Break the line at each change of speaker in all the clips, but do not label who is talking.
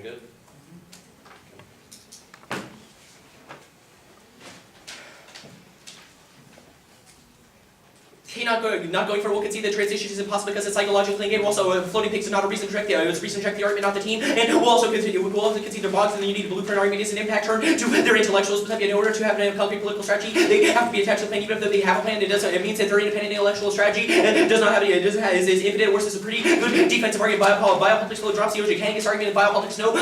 good? Not going for it, we'll concede that transition is impossible because it's psychologically negative. Also, floating pigs is not a reason to reject the argument, not the team. And we'll also concede the box, and then you need a blueprint argument is an impact turn to their intellectuals. But in order to have a concrete political strategy, they have to be attached to the plan. Even if they have a plan, it means that their independent intellectual strategy does not have is impotent. Worse, is a pretty good defensive argument. Biopolitics flow drops the OJ Kangas argument. Biopolitics no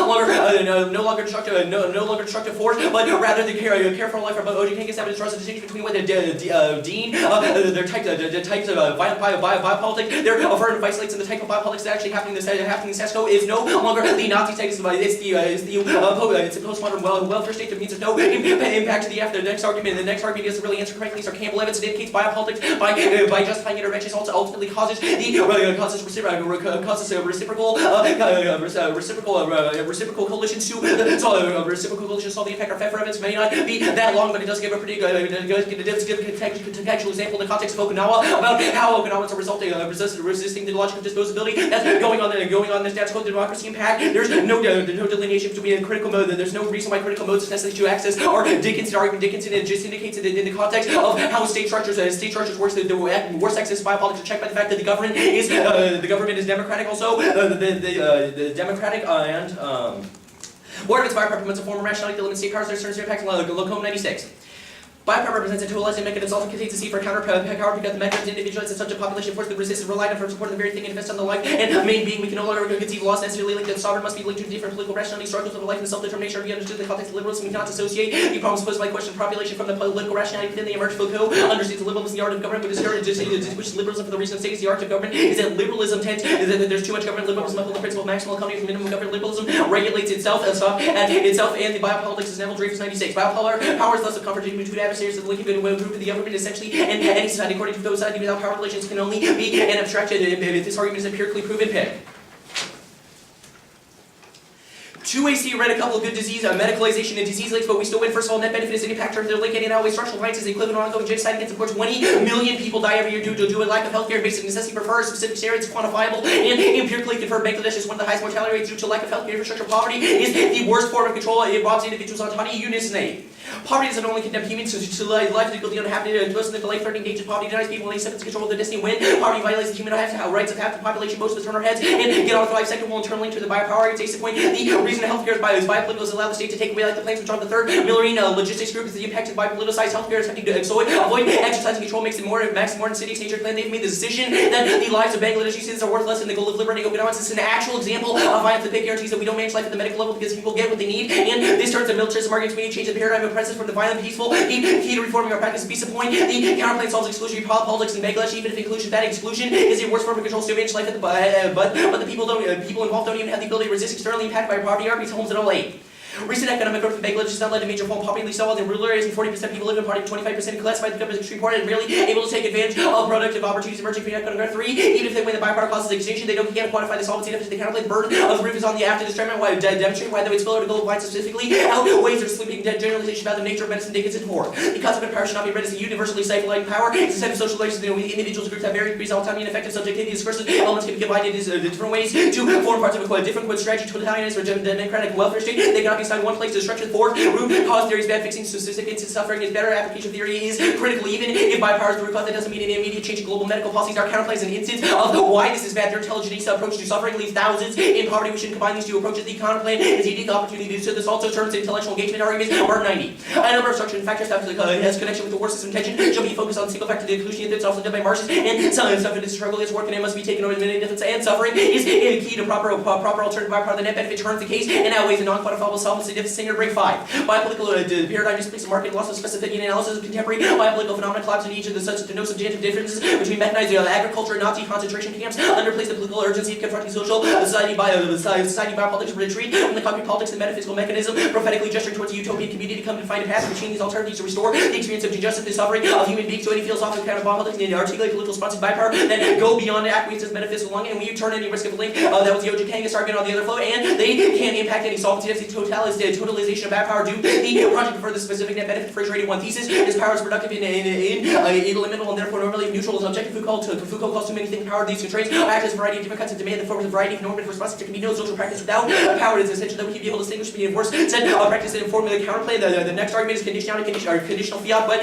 longer destructive force, but rather the care for life. But OJ Kangas have to trust the distinction between what the dean, their types of biopolitics, their affirmative isolates, and the type of biopolitics that actually happening in SESCO is no longer the Nazi status. It's a postmodern welfare state that means there's no impact to the next argument. And the next argument doesn't really answer correctly. So Campbell Evans indicates biopolitics by justifying interventions also ultimately causes reciprocal coalitions to solve the impact. Our Pfeffer Evans may not be that long, but it does give a pretty good contextual example in the context of Okinawa about how Okinawa is a result of resisting the logic of disposability that's going on in the status quo democracy impact. There's no delineation between a critical mode. There's no reason why critical modes is necessary to access or Dickinson argument. Dickinson just indicates it in the context of how state structures works. The worst access biopolitics are checked by the fact that the government is democratic. Also, the democratic and Board of its biopower implements a form of rationality that limits state powers that turns to impact Locome 96. Biopower represents a dualizing mechanism, also contains a seed for counterpower because the mechanism individualizes and such a population force that resists reliant for support of the very thing manifests on the life and main being. We can no longer conceive laws necessarily linked to the sovereign must be linked to different political rationality struggles of the life and self-determination are to be understood in the context of liberalism. We cannot dissociate the problems posed by the question of population from the political rationality within the emergent Foucault understands liberalism the art of government, but distinguishes liberalism from the reason of states. The art of government is that liberalism tends is that there's too much government. Liberalism upholds the principle of maximal economy from minimum government. Liberalism regulates itself and the biopolitics is Neville Dreyfus 96. Biopower power is thus a confrontation between adversaries of the linking between group of the government essentially and any society according to those society without power relations can only be an abstraction if this argument is empirically proven pick. 2AC read a couple of good disease, medicalization and disease links, but we still win. First of all, net benefit is an impact terms. They're linking and always structural alliances, equivalent to ongoing genocide against, of course, 20 million people die every year due to a lack of healthcare. Basic necessity prefers specific steroids, quantifiable and empirically confirmed. Bangladesh is one of the highest mortality rates due to lack of healthcare infrastructure. Poverty is the worst form of control. It robs individuals on autonomy, unity. Poverty doesn't only condemn humans to life difficulty, unhappiness, to the life-threatening danger. Poverty denies people when they accept control of their destiny. When poverty violates the human rights of half the population, most of us turn our heads and get on with life. Second, will internally to the biopower. It's case in point. The reason healthcare is biopolitical is allow the state to take away like the plans which John III Millerine logistics group is the impact of biopoliticized healthcare is attempting to avoid exercising control makes it more insidious nature plan. They've made the decision that the lives of Bangladeshi citizens are worthless and the goal of liberating Okinawa. This is an actual example of violence that guarantees that we don't manage life at the medical level because people get what they need, and this turns the militarism argument to change the paradigm of presence from the violent peaceful. Key to reforming our practice. Piece of point. The counterplan solves exclusionary politics in Bangladesh. Even if inclusion, that exclusion is the worst form of control to manage life at the but the people involved don't even have the ability to resist externally impact by poverty. Our homes at all 8. Recent economic growth in Bangladesh has not led to major form of poverty, at least all in rural areas, and 40% people live in poverty, 25% classified as extreme poor, and really able to take advantage of productive opportunities emerging from economic growth. 3. Even if they win the biopower causes extinction, they can't quantify the solvency deficit. The counterplay burden of the roof is on the after determinant why demonstrate why the waste spiller to global wine specifically outweighs their sleeping generalization about the nature of medicine Dickinson 4. The consequent power should not be read as a universally stifling power. It's a set of social relations individuals groups have very increased autonomy and effective subjectivity. Discursive elements can be divided into different ways to form parts of a different strategy to totalitarianism or democratic welfare state. They cannot be assigned one place to structure. Fourth, root cause theory is bad. Fixing specific instance suffering is better. Application theory is critical. Even if biopower is the root cause, that doesn't mean an immediate change in global medical policies. Our counterplay is an instance of why this is bad. Their intelligent approach to suffering leaves thousands in poverty. We should combine these two approaches. The counterplay is a unique opportunity to do so. This also turns intellectual engagement arguments. Part 90. A number of structural factors have connection with the war system tension. Shall be focused on single factor the inclusion that's often done by Marxists and some of this struggle is work and it must be taken over the minute difference and suffering is a key to proper alternative biopower. The net benefit turns the case and outweighs the non-quantifiable solvency deficit. Singer break 5. Biopolitical paradigm displays market loss of specificity and analysis of contemporary biopolitical phenomena collapse in each of the such to no substantive differences between mechanized agriculture and Nazi concentration camps underplays the political urgency of confronting social society biopolitics retreat from the concrete politics and metaphysical mechanism prophetically gesturing towards a utopian community to come to find a path between these alternatives to restore the experience of injustice and suffering of human beings. So any philosophical kind of biopolitics and articulate political sponsored biopower that go beyond acquiescence metaphysical longing and when you turn any risk of a link that was the OJ Kangas argument on the other flow and they can't impact any solvency deficit totality totalization of bad power due. The project for the specific net benefit Fraser 81 thesis is power is productive in eliminable and therefore normally neutral is objective. Foucault calls too many things power. These constraints act as a variety of different kinds of demand that forms a variety of normative responses. There can be no social practice without power. It is essential that we can be able to distinguish between worse said practice and formula counterplay. The next argument is conditionality, conditional fiat, but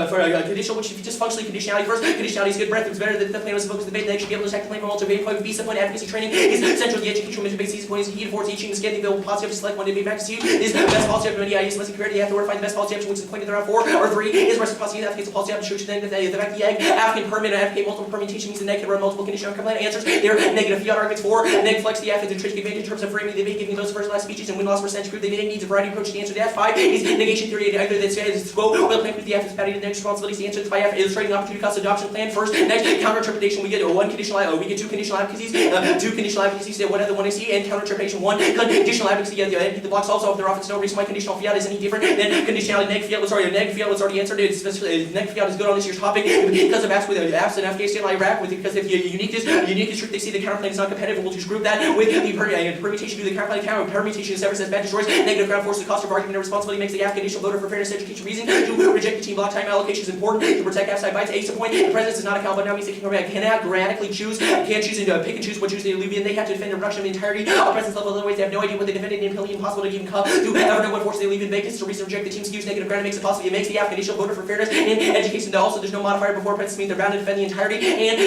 for a conditional which if you just functionally conditionality first, conditionality is good breadth. It's better that the plan was focused debate. They should be able to attack the plan from alternative point. B point advocacy training is central to the educational mission basis. Point is key for teaching the scan the available policy to select one to be back to you is the best policy of many ideas. Unless you compare, you have to find the best policy option, which is the point of around 4 or 3 is reciprocity. That gets a policy option, which then the fact the egg African permanent African multiple permutation means the negative or multiple conditional complaint answers. They're negative fiat arguments for negative flex the F is intrinsic advantage in terms of framing. They may give you those first last speeches and win loss percentage group. They may need a variety of approach to answer the F5 is negation theory. Either that says it's go or the plan with the F is patting the next responsibilities. The answer to 5F illustrating opportunity cost adoption plan first. Next counter interpretation we get one conditional we get 2 conditional advocacies, 2 conditional advocacies that one other one I see and counter interpretation 1 conditional advocacy the blocks also if there often no reason why conditional fiat is any different than conditionality. Neg fiat was already answered. Neg fiat is good on this year's topic because of apps in Afghanistan, Iraq, because if uniqueness they see the counterplane is not competitive. We'll just group that with the permutation to the counterplane counter permutation is ever says bad destroys negative ground force. The cost of argument and responsibility makes the Af conditional voter for fairness education reason to reject the team block time allocation is important to protect outside bites. Ace of point the presence is not a count but now means they cannot grammatically choose can't choose and pick and choose what choose they leave in. They have to defend the reduction of the entirety of presence level. Otherwise they have no idea what they defended and impossible to even come to ever know what force they leave in vacancy. So reason reject the team's use negative ground makes it possible. It makes the Af conditional voter for fairness in education. Also there's no modifier before presence means they're bound to defend the entirety and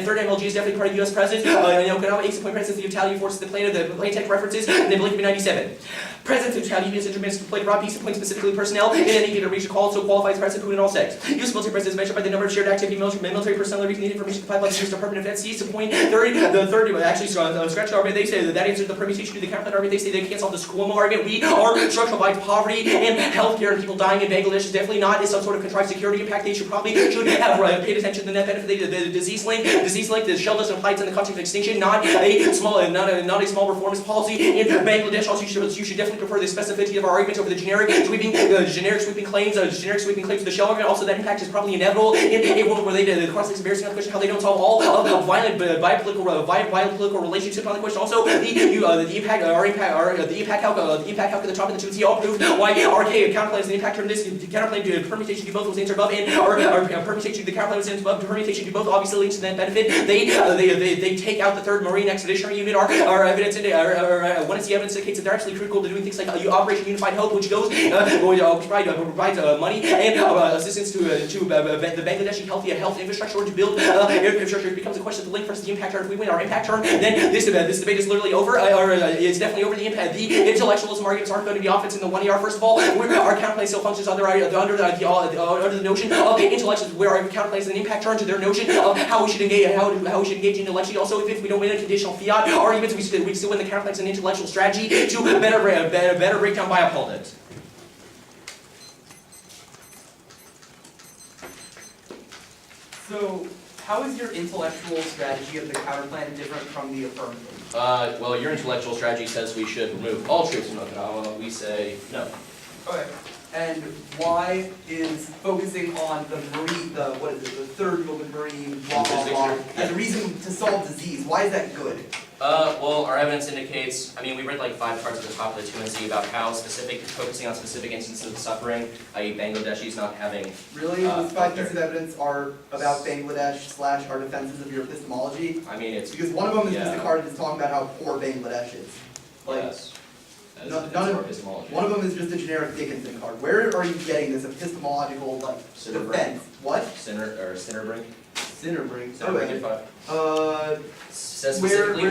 third MLG is definitely part of U.S. presence. Okinawa ace of point presence the totality forces the plane of the plane tech references and they believe in 97. Presence totality is intermittent to play raw piece of point specifically personnel in any given region called so qualifies presence who in all sex. Use military presence is measured by the number of shared activity military personnel reaching the information supplied by the U.S. Department of Defense. Sees the point 30 the 30 actually scratch argument they say that answers the permutation to the counterplane argument. They say they can't solve the Squamo argument. We are structural by poverty and healthcare and people dying in Bangladesh is definitely not is some sort of contrived security impact. They should have paid attention to the net benefit. The disease link the shell doesn't apply to in the context of extinction, not a small reformist policy in Bangladesh. Also you should definitely prefer the specificity of our arguments over the generic sweeping claims of the shell argument. Also that impact is probably inevitable in a world where they cross this embarrassing on the question how they don't solve all of violent political relationships on the question. Also the impact calc at the top of the 2nc all proved why RK counterplane is the impact term. This counterplane to permutation to both was answered above and our permutation to the counterplane was answered above. Permutation to both obviously links to net benefit. They take out the third Marine Expeditionary Unit. Our evidence one the evidence indicates that they're actually critical to doing things like Operation Unified Hope, which goes provides money and assistance to the Bangladeshi health infrastructure to build infrastructure. It becomes a question of the link versus the impact term. If we win our impact term, then this debate is literally over. It's definitely over. The impact. The intellectualism arguments aren't going to be offense in the 1 ER. First of all, our counterplane still functions under the notion of intellectualism, where our counterplane is an impact term to their notion of how we should engage intellectually. Also, if we don't win a conditional fiat arguments, we still win the counterplane as an intellectual strategy to better break down biopolitics.
So, how is your intellectual strategy of the counterplan different from the affirmative?
Well, your intellectual strategy says we should remove all troops from Okinawa. We say no.
Okay. And why is focusing on the third movement Marine, blah, blah, blah, as a reason to solve disease? Why is that good?
Well, our evidence indicates, we read like 5 parts at the top of the 2nc about how focusing on specific instances of suffering, i.e. Bangladeshis not having...
Really? Those 5 pieces of evidence are about Bangladesh / our defenses of your epistemology?
It's...
Because one of them is Mr. Carter is talking about how poor Bangladesh is.
Yes.
One of them is just a generic Dickinson card. Where are you getting this epistemological defense? What?
Cinnerbrink.
Cinnerbrink in
5. Says specifically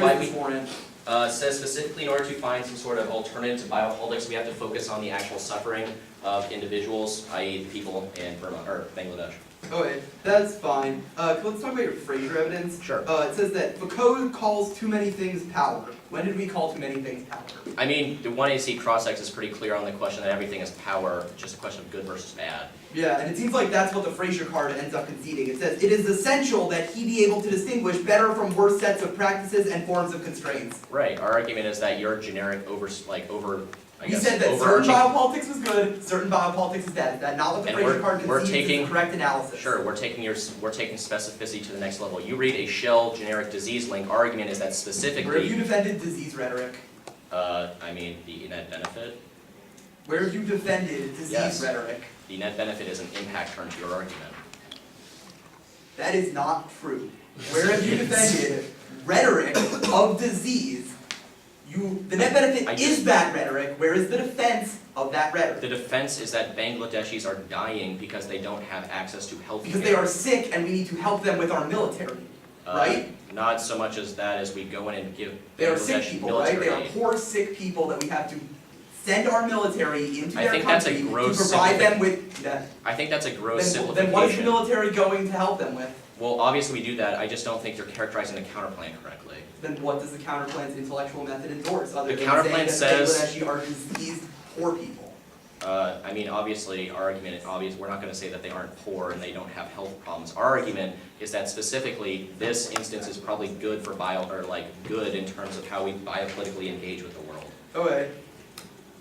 in order to find some sort of alternative to biopolitics, we have to focus on the actual suffering of individuals, i.e. the people in Burma or Bangladesh.
Okay, that's fine. Let's talk about your Fraser evidence.
Sure.
It says that Foucault calls too many things power. When did we call too many things power?
The 1AC cross-sex is pretty clear on the question that everything is power, just a question of good versus bad.
Yeah, and it seems like that's what the Fraser card ends up conceding. It says, it is essential that he be able to distinguish better from worse sets of practices and forms of constraints.
Right, our argument is that your generic
You said that certain biopolitics was good, certain biopolitics is bad. Is that not what the Fraser card concedes is the correct analysis?
Sure, we're taking specificity to the next level. You read a shell generic disease link argument is that specifically...
Where have you defended disease rhetoric?
I mean, the net benefit.
Where have you defended disease
Yes.
rhetoric?
The net benefit is an impact term to your argument.
That is not true. Where have you defended rhetoric of disease? The net benefit is that rhetoric. Where is the defense of that rhetoric?
The defense is that Bangladeshis are dying because they don't have access to health care.
Because they are sick and we need to help them with our military, right?
Not so much as that as we go in and give
They are sick
Bangladesh
people,
military
right? They are
aid.
poor, sick people that we have to send our military into their
think that's a
country to
gross
provide them with that.
I think that's a gross simplification.
Then what is the military going to help them with?
Well, obviously we do that, I just don't think you're characterizing the counterplan correctly.
Then what does the counterplan's intellectual method endorse, other
The
than
counterplan
saying that
says-
Bangladeshi are diseased poor people?
I mean, obviously, our argument, we're not gonna say that they aren't poor and they don't have health problems. Our argument is that specifically, this instance is probably good for good in terms of how we biopolitically engage with the world.
Okay.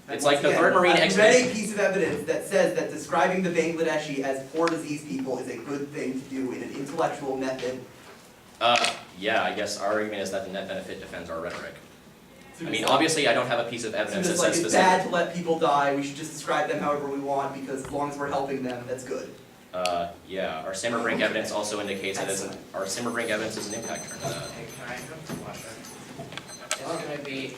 It's like the Third Marine
I've read
Expedition.
a piece of evidence that says that describing the Bangladeshi as poor diseased people is a good thing to do in an intellectual method.
Yeah, I guess our argument is that the net benefit defends our rhetoric.
So
I mean,
just
obviously, I don't have a piece of
so
evidence that
just like
says
it's bad
specific.
to let people die, we should just describe them however we want because as long as we're helping them, that's good.
Yeah, our Simmerbrink evidence also indicates that our Simmerbrink evidence is an impact term to that.
Hey, can I have a question? It's gonna be